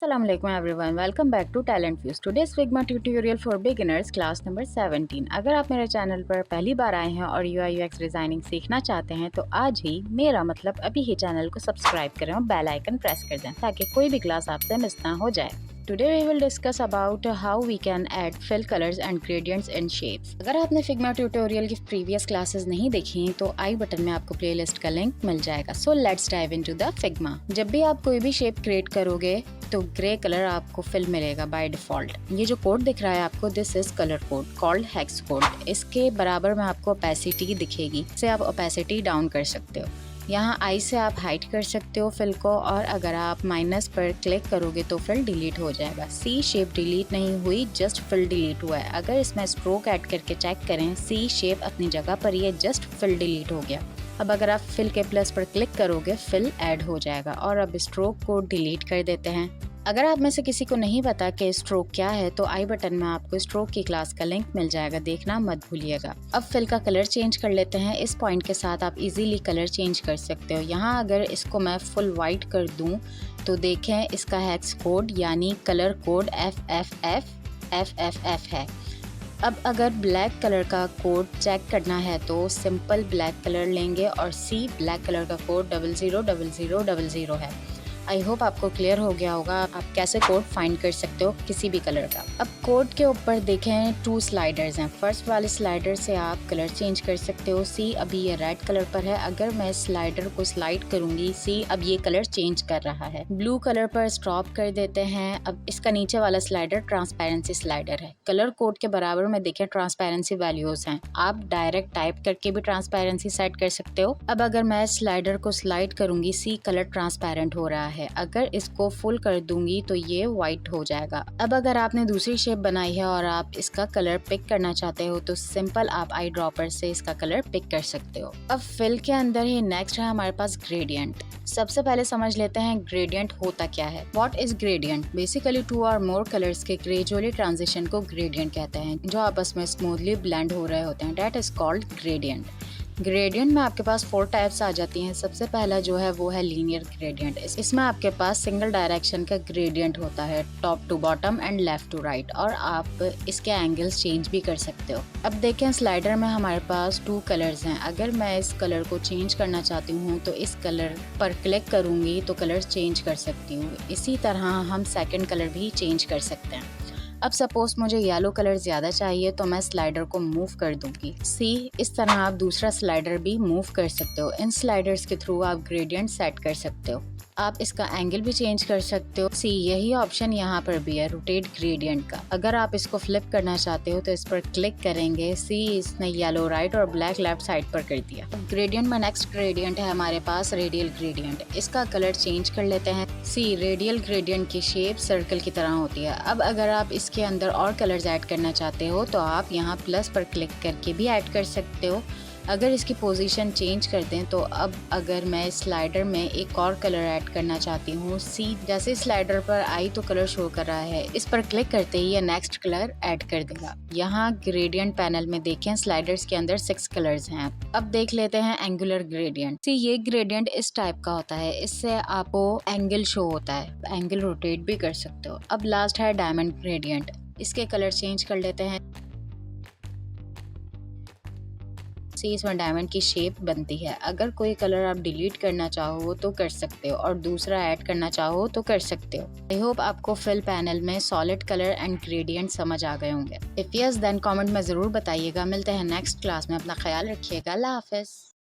Assalamualaikum everyone, welcome back to Talent Views. Today's Figma tutorial for beginners class number 17. अगर आप मेरे channel पर पहली बार आए हैं और UI UX डिज़ाइनिंग सीखना चाहते हैं तो आज ही मेरा मतलब अभी ही चैनल को सब्सक्राइब करें और बेल आइकन प्रेस कर दें ताकि कोई भी क्लास आपसे मिस ना हो जाए. Today we will discuss about how we can add fill colors and gradients in shapes. अगर आपने Figma ट्यूटोरियल की प्रीवियस क्लासेस नहीं देखी तो आई बटन में आपको प्लेलिस्ट का लिंक मिल जाएगा. So let's dive into the Figma. जब भी आप कोई भी शेप क्रिएट करोगे तो ग्रे कलर आपको फिल मिलेगा बाय डिफॉल्ट. ये जो कोड दिख रहा है आपको, this is colour code called hex code. इसके बराबर में आपको ओपेसिटी दिखेगी, इससे आप ओपेसिटी डाउन कर सकते हो. यहाँ आई से आप हाइट कर सकते हो फिल को, और अगर आप माइनस पर क्लिक करोगे तो फिल डिलीट हो जाएगा. सी शेप डिलीट नहीं हुई, जस्ट फिल डिलीट हुआ है. अगर इसमें स्ट्रोक ऐड करके चेक करें, सी शेप अपनी जगह पर ही है, जस्ट फिल डिलीट हो गया. अब अगर आप फिल के प्लस पर क्लिक करोगे फिल ऐड हो जाएगा. और अब स्ट्रोक को डिलीट कर देते हैं. अगर आप में से किसी को नहीं पता कि स्ट्रोक क्या है तो आई बटन में आपको स्ट्रोक की क्लास का लिंक मिल जाएगा, देखना मत भूलिएगा. अब फिल का कलर चेंज कर लेते हैं. इस पॉइंट के साथ आप इजीली कलर चेंज कर सकते हो. यहाँ अगर इसको मैं फुल वाइट कर दूं तो देखें इसका हेक्स कोड यानी कलर कोड FFF है. अब अगर ब्लैक कलर का कोड चेक करना है तो सिंपल ब्लैक कलर लेंगे और सी ब्लैक कलर का कोड 000000 है. आई होप आपको क्लियर हो गया होगा आप कैसे कोड फाइंड कर सकते हो किसी भी कलर का. अब कोड के ऊपर देखें 2 स्लाइडर्स हैं. फर्स्ट वाले स्लाइडर से आप कलर चेंज कर सकते हो. सी अभी ये रेड कलर पर है. अगर मैं स्लाइडर को स्लाइड करूंगी, सी अब ये कलर चेंज कर रहा है. ब्लू कलर पर स्टॉप कर देते हैं. अब इसका नीचे वाला स्लाइडर ट्रांसपेरेंसी स्लाइडर है. कलर कोड के बराबर में देखें ट्रांसपेरेंसी वैल्यूज हैं. आप डायरेक्ट टाइप करके भी ट्रांसपेरेंसी सेट कर सकते हो. अब अगर मैं स्लाइडर को स्लाइड करूंगी, सी कलर ट्रांसपेरेंट हो रहा है. अगर इसको फुल कर दूंगी तो ये व्हाइट हो जाएगा. अब अगर आपने दूसरी शेप बनाई है और आप इसका कलर पिक करना चाहते हो तो सिंपल आप आई ड्रॉपर से इसका कलर पिक कर सकते हो. अब फिल के अंदर ही नेक्स्ट है हमारे पास ग्रेडियंट. सबसे पहले समझ लेते हैं ग्रेडियंट होता क्या है. What is gradient? बेसिकली 2 और मोर कलर्स के ग्रेजुअली ट्रांजिशन को ग्रेडियंट कहते हैं, जो आपस में स्मूथली ब्लेंड हो रहे होते हैं. That is called gradient. Gradient में आपके पास 4 टाइप्स आ जाती हैं. सबसे पहला जो है वो है लीनियर ग्रेडियंट. इसमें आपके पास सिंगल डायरेक्शन का ग्रेडियंट होता है, top to bottom and left to right, और आप इसके एंगल्स चेंज भी कर सकते हो. अब देखें स्लाइडर में हमारे पास 2 कलर्स हैं. अगर मैं इस कलर को चेंज करना चाहती हूँ तो इस कलर पर क्लिक करूँगी तो कलर चेंज कर सकती हूँ. इसी तरह हम सेकेंड कलर भी चेंज कर सकते हैं. अब सपोज मुझे येलो कलर ज़्यादा चाहिए तो मैं स्लाइडर को मूव कर दूंगी. सी इस तरह आप दूसरा स्लाइडर भी मूव कर सकते हो. इन स्लाइडर्स के थ्रू आप ग्रेडियंट सेट कर सकते हो. आप इसका एंगल भी चेंज कर सकते हो. सी यही ऑप्शन यहाँ पर भी है, रोटेट ग्रेडियंट का. अगर आप इसको फ्लिप करना चाहते हो तो इस पर क्लिक करेंगे. सी इसने येलो राइट और ब्लैक लेफ्ट साइड पर कर दिया. ग्रेडियंट में नेक्स्ट ग्रेडियंट है हमारे पास रेडियल ग्रेडियंट. इसका कलर चेंज कर लेते हैं. सी रेडियल ग्रेडियंट की शेप सर्कल की तरह होती है. अब अगर आप इसके अंदर और कलर्स ऐड करना चाहते हो तो आप यहाँ प्लस पर क्लिक करके भी ऐड कर सकते हो. अगर इसकी पोजीशन चेंज कर दें तो अब अगर मैं स्लाइडर में एक और कलर ऐड करना चाहती हूँ, सी जैसे स्लाइडर पर आई तो कलर शो कर रहा है, इस पर क्लिक करते ही ये नेक्स्ट कलर ऐड कर देगा. यहाँ ग्रेडियंट पैनल में देखें स्लाइडर्स के अंदर 6 कलर्स हैं. अब देख लेते हैं एंगुलर ग्रेडियंट. सी ये ग्रेडियंट इस टाइप का होता है. इससे आपको एंगल शो होता है, एंगल रोटेट भी कर सकते हो. अब लास्ट है डायमंड ग्रेडियंट. इसके कलर चेंज कर लेते हैं. सी इसमें डायमंड की शेप बनती है. अगर कोई कलर आप डिलीट करना चाहो तो कर सकते हो और दूसरा ऐड करना चाहो तो कर सकते हो. आई होप आपको फिल पैनल में सॉलिड कलर एंड ग्रेडियंट समझ आ गए होंगे. इफ यस देन कमेंट में ज़रूर बताइएगा. मिलते हैं नेक्स्ट क्लास में. अपना ख्याल रखिएगा. अल्लाह हाफिज़.